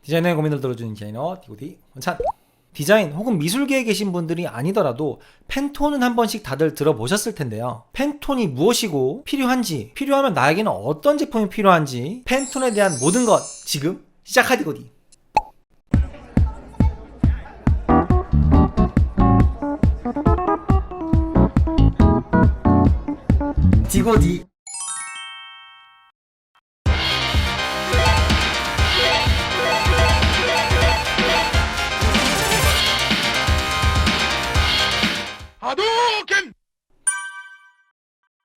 디자이너의 고민을 들어주는 디자이너 디고디 원찬. 디자인 혹은 미술계에 계신 분들이 아니더라도 팬톤은 한 번씩 다들 들어보셨을 텐데요. 팬톤이 무엇이고 필요한지, 필요하면 나에게는 어떤 제품이 필요한지, 팬톤에 대한 모든 것 지금 시작하디고디. 디고디.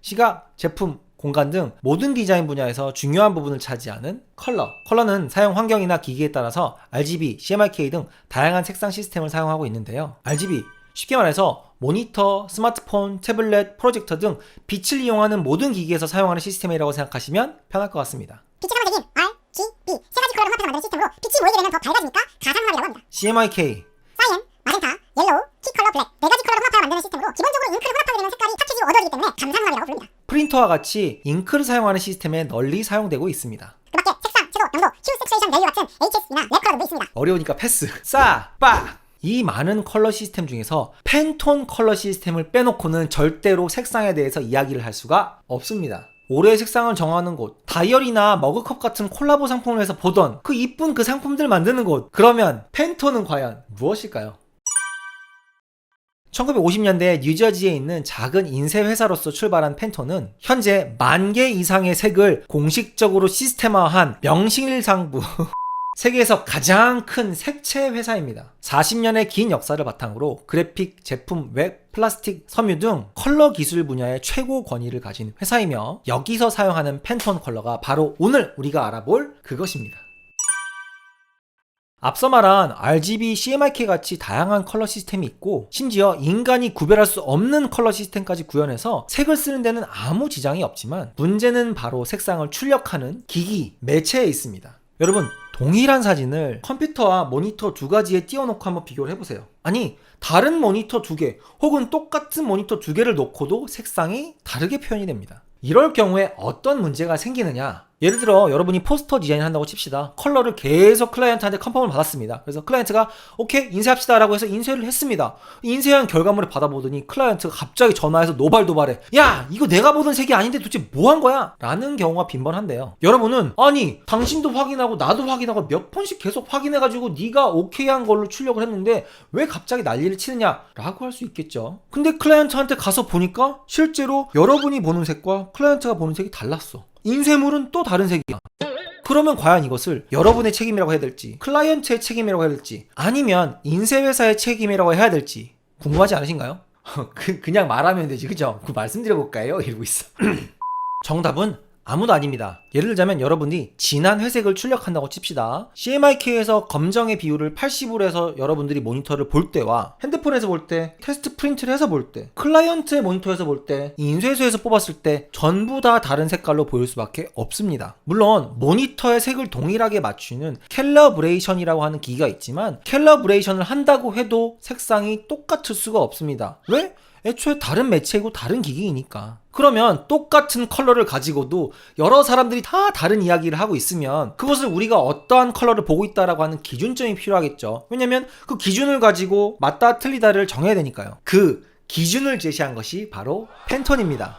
시각, 제품, 공간 등 모든 디자인 분야에서 중요한 부분을 차지하는 컬러. 컬러는 사용 환경이나 기기에 따라서 RGB, CMYK 등 다양한 색상 시스템을 사용하고 있는데요. RGB, 쉽게 말해서 모니터, 스마트폰, 태블릿, 프로젝터 등 빛을 이용하는 모든 기기에서 사용하는 시스템이라고 생각하시면 편할 것 같습니다. 빛이 상호적인 RGB 세 가지 컬러를 합해서 만드는 시스템으로 빛이 모이게 되면 더 밝아지니까 가상광이라고 합니다. CMYK, 사이엔, 마젠타, 옐로우, 키컬러, 블랙 네 가지 컬러를 혼합하여 만드는 시스템으로 기본적으로 잉크를 혼합하게 되면 색깔이 패키지로 얻어지기 때문에 감상광이라고 부릅니다. 프린터와 같이 잉크를 사용하는 시스템에 널리 사용되고 있습니다. 그 밖에 색상, 채도, 영도, 휴 섹슈에이션 밸류 같은 HS나 랩 컬러 등도 있습니다. 어려우니까 패스. 싸, 빠. 이 많은 컬러 시스템 중에서 팬톤 컬러 시스템을 빼놓고는 절대로 색상에 대해서 이야기를 할 수가 없습니다. 올해의 색상을 정하는 곳, 다이어리나 머그컵 같은 콜라보 상품을 해서 보던 그 이쁜 그 상품들 만드는 곳, 그러면 팬톤은 과연 무엇일까요? 1950년대 뉴저지에 있는 작은 인쇄 회사로서 출발한 팬톤은 현재 10,000개 이상의 색을 공식적으로 시스템화한 명실상부 세계에서 가장 큰 색채 회사입니다. 40년의 긴 역사를 바탕으로 그래픽, 제품, 웹, 플라스틱, 섬유 등 컬러 기술 분야의 최고 권위를 가진 회사이며 여기서 사용하는 팬톤 컬러가 바로 오늘 우리가 알아볼 그것입니다. 앞서 말한 RGB, CMYK 같이 다양한 컬러 시스템이 있고 심지어 인간이 구별할 수 없는 컬러 시스템까지 구현해서 색을 쓰는 데는 아무 지장이 없지만 문제는 바로 색상을 출력하는 기기, 매체에 있습니다. 여러분, 동일한 사진을 컴퓨터와 모니터 두 가지에 띄워놓고 한번 비교를 해보세요. 아니, 다른 모니터 두 개 혹은 똑같은 모니터 두 개를 놓고도 색상이 다르게 표현이 됩니다. 이럴 경우에 어떤 문제가 생기느냐? 예를 들어 여러분이 포스터 디자인 한다고 칩시다. 컬러를 계속 클라이언트한테 컨펌을 받았습니다. 그래서 클라이언트가 오케이 인쇄합시다 라고 해서 인쇄를 했습니다. 인쇄한 결과물을 받아보더니 클라이언트가 갑자기 전화해서 노발도발해. 야, 이거 내가 보던 색이 아닌데 도대체 뭐 한 거야? 라는 경우가 빈번한데요. 여러분은 아니 당신도 확인하고 나도 확인하고 몇 번씩 계속 확인해가지고 네가 오케이 한 걸로 출력을 했는데 왜 갑자기 난리를 치느냐? 라고 할 수 있겠죠. 근데 클라이언트한테 가서 보니까 실제로 여러분이 보는 색과 클라이언트가 보는 색이 달랐어. 인쇄물은 또 다른 색이야. 그러면 과연 이것을 여러분의 책임이라고 해야 될지, 클라이언트의 책임이라고 해야 될지, 아니면 인쇄회사의 책임이라고 해야 될지 궁금하지 않으신가요? 그냥 말하면 되지, 그죠? 그 말씀드려볼까요? 이러고 있어. 정답은 아무도 아닙니다. 예를 들자면 여러분이 진한 회색을 출력한다고 칩시다. CMYK에서 검정의 비율을 80으로 해서 여러분들이 모니터를 볼 때와 핸드폰에서 볼 때, 테스트 프린트를 해서 볼 때, 클라이언트의 모니터에서 볼 때, 인쇄소에서 뽑았을 때 전부 다 다른 색깔로 보일 수밖에 없습니다. 물론 모니터의 색을 동일하게 맞추는 캘러브레이션이라고 하는 기기가 있지만 캘러브레이션을 한다고 해도 색상이 똑같을 수가 없습니다. 왜? 애초에 다른 매체이고 다른 기기이니까. 그러면 똑같은 컬러를 가지고도 여러 사람들이 다 다른 이야기를 하고 있으면 그것을 우리가 어떠한 컬러를 보고 있다라고 하는 기준점이 필요하겠죠. 왜냐면 그 기준을 가지고 맞다 틀리다를 정해야 되니까요. 그 기준을 제시한 것이 바로 팬톤입니다.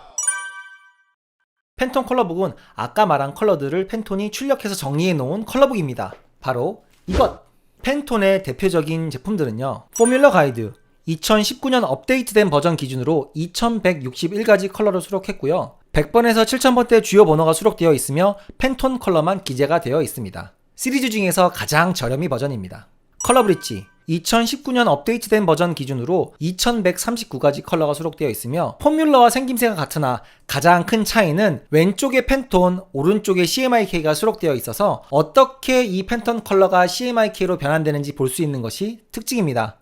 팬톤 컬러북은 아까 말한 컬러들을 팬톤이 출력해서 정리해 놓은 컬러북입니다. 바로 이것! 팬톤의 대표적인 제품들은요, 포뮬러 가이드 2019년 업데이트된 버전 기준으로 2161가지 컬러를 수록했고요. 100번에서 7000번대 주요 번호가 수록되어 있으며 팬톤 컬러만 기재가 되어 있습니다. 시리즈 중에서 가장 저렴이 버전입니다. 컬러 브릿지 2019년 업데이트된 버전 기준으로 2139가지 컬러가 수록되어 있으며 포뮬러와 생김새가 같으나 가장 큰 차이는 왼쪽에 팬톤, 오른쪽에 CMYK가 수록되어 있어서 어떻게 이 팬톤 컬러가 CMYK로 변환되는지 볼 수 있는 것이 특징입니다.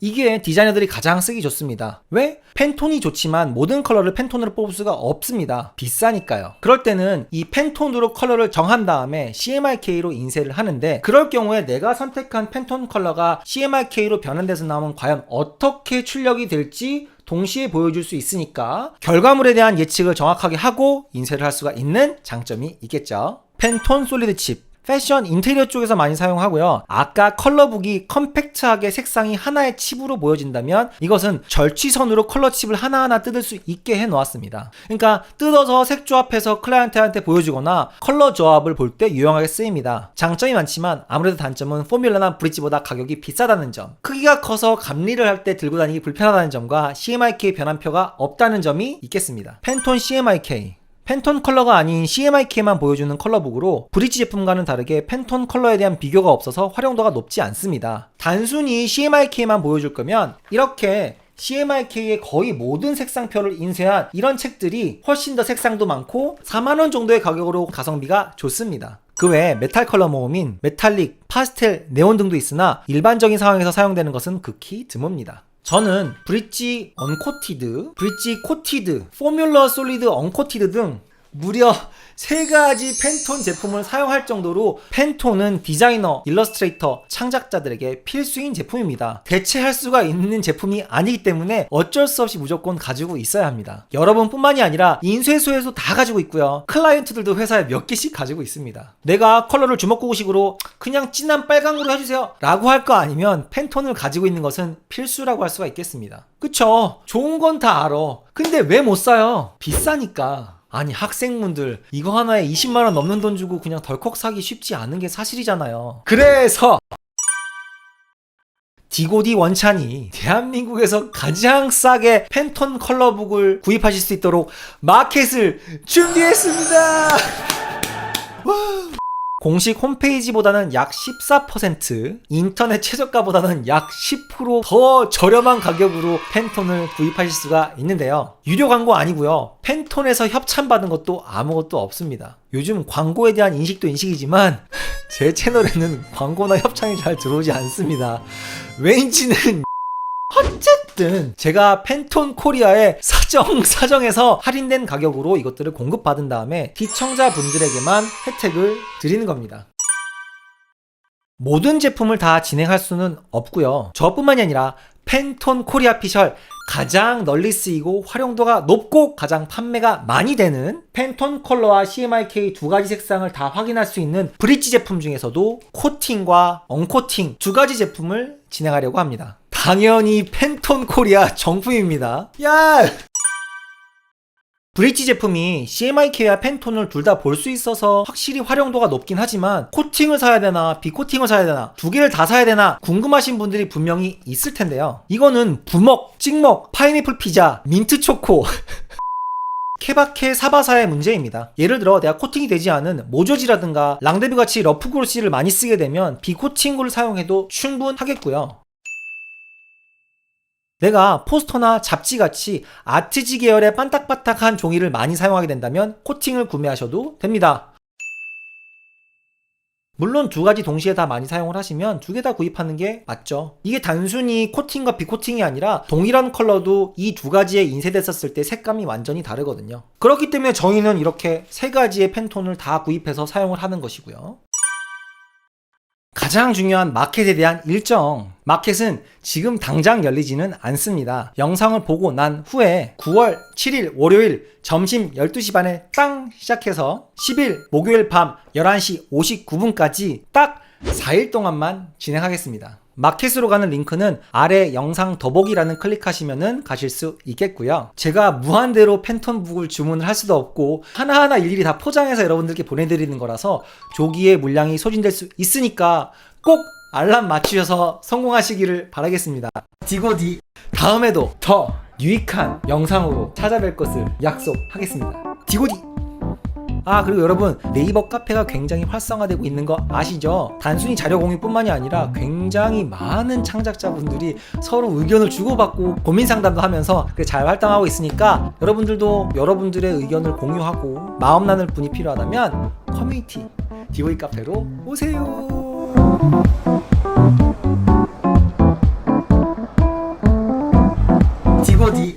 이게 디자이너들이 가장 쓰기 좋습니다. 왜? 팬톤이 좋지만 모든 컬러를 팬톤으로 뽑을 수가 없습니다. 비싸니까요. 그럴 때는 이 팬톤으로 컬러를 정한 다음에 CMYK로 인쇄를 하는데 그럴 경우에 내가 선택한 팬톤 컬러가 CMYK로 변환돼서 나오면 과연 어떻게 출력이 될지 동시에 보여줄 수 있으니까 결과물에 대한 예측을 정확하게 하고 인쇄를 할 수가 있는 장점이 있겠죠. 팬톤 솔리드 칩 패션 인테리어 쪽에서 많이 사용하고요. 아까 컬러북이 컴팩트하게 색상이 하나의 칩으로 보여진다면 이것은 절취선으로 컬러 칩을 하나하나 뜯을 수 있게 해 놓았습니다. 그러니까 뜯어서 색 조합해서 클라이언트한테 보여주거나 컬러 조합을 볼 때 유용하게 쓰입니다. 장점이 많지만 아무래도 단점은 포뮬러나 브릿지보다 가격이 비싸다는 점, 크기가 커서 감리를 할 때 들고 다니기 불편하다는 점과 CMYK 변환표가 없다는 점이 있겠습니다. 팬톤 CMYK, 팬톤 컬러가 아닌 CMYK만 보여주는 컬러북으로 브릿지 제품과는 다르게 팬톤 컬러에 대한 비교가 없어서 활용도가 높지 않습니다. 단순히 CMYK만 보여줄 거면 이렇게 CMYK의 거의 모든 색상표를 인쇄한 이런 책들이 훨씬 더 색상도 많고 4만원 정도의 가격으로 가성비가 좋습니다. 그 외에 메탈 컬러 모음인 메탈릭, 파스텔, 네온 등도 있으나 일반적인 상황에서 사용되는 것은 극히 드뭅니다. 저는 브릿지 언코티드, 브릿지 코티드, 포뮬러 솔리드 언코티드 등 무려 3가지 팬톤 제품을 사용할 정도로 팬톤은 디자이너, 일러스트레이터, 창작자들에게 필수인 제품입니다. 대체할 수가 있는 제품이 아니기 때문에 어쩔 수 없이 무조건 가지고 있어야 합니다. 여러분뿐만이 아니라 인쇄소에서 다 가지고 있고요. 클라이언트들도 회사에 몇 개씩 가지고 있습니다. 내가 컬러를 주먹구구식으로 그냥 진한 빨강으로 해주세요 라고 할 거 아니면 팬톤을 가지고 있는 것은 필수라고 할 수가 있겠습니다. 그쵸? 좋은 건 다 알아. 근데 왜 못 사요? 비싸니까. 아니 학생분들 이거 하나에 20만원 넘는 돈 주고 그냥 덜컥 사기 쉽지 않은 게 사실이잖아요. 그래서 디고디 원찬이 대한민국에서 가장 싸게 팬톤 컬러북을 구입하실 수 있도록 마켓을 준비했습니다. 공식 홈페이지보다는 약 14%, 인터넷 최저가보다는 약 10% 더 저렴한 가격으로 팬톤을 구입하실 수가 있는데요. 유료 광고 아니고요. 팬톤에서 협찬받은 것도 아무것도 없습니다. 요즘 광고에 대한 인식도 인식이지만 제 채널에는 광고나 협찬이 잘 들어오지 않습니다. 왠지는 어쨌든 제가 팬톤 코리아의 사정에서 할인된 가격으로 이것들을 공급받은 다음에 시청자분들에게만 혜택을 드리는 겁니다. 모든 제품을 다 진행할 수는 없고요. 저뿐만이 아니라 팬톤 코리아 피셜 가장 널리 쓰이고 활용도가 높고 가장 판매가 많이 되는 팬톤 컬러와 CMYK 2가지 색상을 다 확인할 수 있는 브릿지 제품 중에서도 코팅과 언코팅 2가지 제품을 진행하려고 합니다. 당연히 팬톤 코리아 정품입니다. 야! 브릿지 제품이 CMYK와 팬톤을 둘 다 볼 수 있어서 확실히 활용도가 높긴 하지만 코팅을 사야 되나 비코팅을 사야 되나 2개를 다 사야 되나 궁금하신 분들이 분명히 있을 텐데요. 이거는 부먹, 찍먹, 파인애플 피자, 민트 초코 케바케 사바사의 문제입니다. 예를 들어 내가 코팅이 되지 않은 모조지라든가 랑데뷰 같이 러프 글로시를 많이 쓰게 되면 비코팅구를 사용해도 충분하겠고요. 내가 포스터나 잡지같이 아트지 계열의 반딱반딱한 종이를 많이 사용하게 된다면 코팅을 구매하셔도 됩니다. 물론 2가지 동시에 다 많이 사용을 하시면 2개 다 구입하는 게 맞죠. 이게 단순히 코팅과 비코팅이 아니라 동일한 컬러도 이 2가지에 인쇄됐었을 때 색감이 완전히 다르거든요. 그렇기 때문에 저희는 이렇게 3가지의 팬톤을 다 구입해서 사용을 하는 것이고요. 가장 중요한 마켓에 대한 일정. 마켓은 지금 당장 열리지는 않습니다. 영상을 보고 난 후에 9월 7일 월요일 점심 12시 반에 땅 시작해서 10일 목요일 밤 11시 59분까지 딱 4일 동안만 진행하겠습니다. 마켓으로 가는 링크는 아래 영상 더보기란을 클릭하시면 가실 수 있겠고요. 제가 무한대로 팬톤북을 주문을 할 수도 없고 하나하나 일일이 다 포장해서 여러분들께 보내드리는 거라서 조기에 물량이 소진될 수 있으니까 꼭 알람 맞추셔서 성공하시기를 바라겠습니다. 디고디 다음에도 더 유익한 영상으로 찾아뵐 것을 약속하겠습니다. 디고디. 그리고 여러분 네이버 카페가 굉장히 활성화되고 있는 거 아시죠? 단순히 자료 공유뿐만이 아니라 굉장히 많은 창작자분들이 서로 의견을 주고받고 고민 상담도 하면서 잘 활동하고 있으니까 여러분들도 여러분들의 의견을 공유하고 마음 나눌 분이 필요하다면 커뮤니티 디오이 카페로 오세요. 디고디